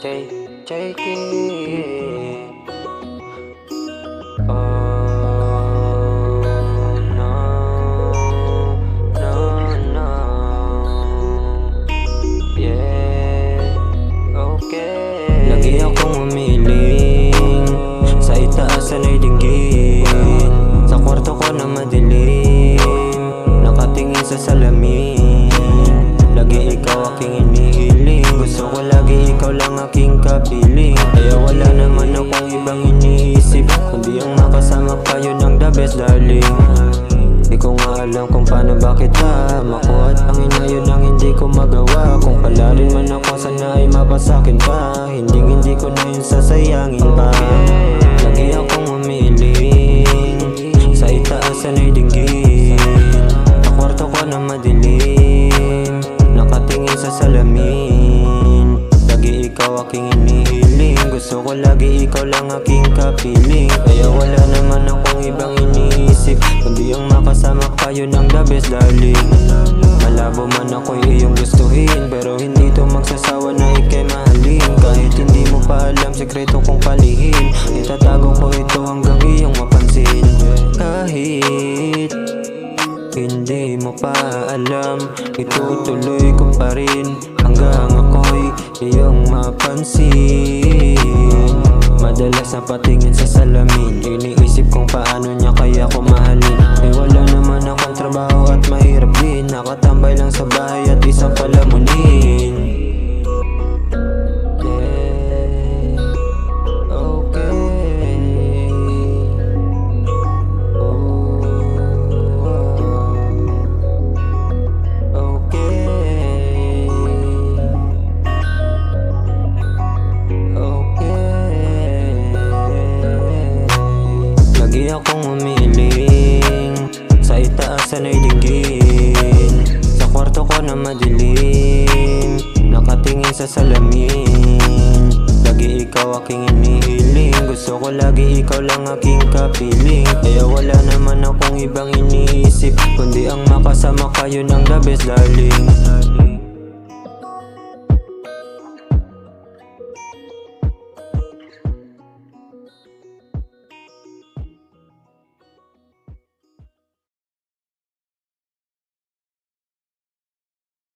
Take it. Oh no, no, no. Yeah, okay. Lagi akong umiling sa itaas sana'y dinggin. Sa kwarto ko na madilim, nakatingin sa salamin. Lagi ikaw aking inihiling, gusto ko lagi ikaw lang aking kapiling. Kaya wala naman akong ibang iniisip, kundi ang makasama ka, yun ang the best darling. Di ko nga alam kung paano ba kita makuha at ang ina yun ang hindi ko magawa. Kung pala rin man ako sana ay mapasakin pa, hindi ko na yun sasayangin pa. Lagi akong umiling sa itaas sana'y dinggin. Sa kwarto ko na madilim, nakatingin sa salamin. Lagi ikaw aking inihiling, gusto ko lagi ikaw lang aking kapiling. Kaya wala naman akong ibang iniisip, kundi ang makasama ka, yun ang the best darling. Malabo man ako'y iyong gustuhin, pero hindi to magsasawa na ika'y mahalin. Kahit hindi mo pa alam, sekreto kong palihim, itatago ko ito hanggang iyong mapansin. Kahit hindi mo pa alam, itutuloy ko pa rin hanggang ako'y iyong mapansin. Madalas na patingin sa salamin, iniisip kung paano niya kaya ko mahalin. Eh wala naman akong trabaho at mahirap din, nakatambay lang sa bahay at isang palamunin. Lagi akong umiling sa itaas sana'y dinggin. Sa kwarto ko na madilim, nakatingin sa salamin. Lagi ikaw aking inihiling, gusto ko lagi ikaw lang aking kapiling. Kaya wala naman akong ibang iniisip, kundi ang makasama ka, yun ang the best darling.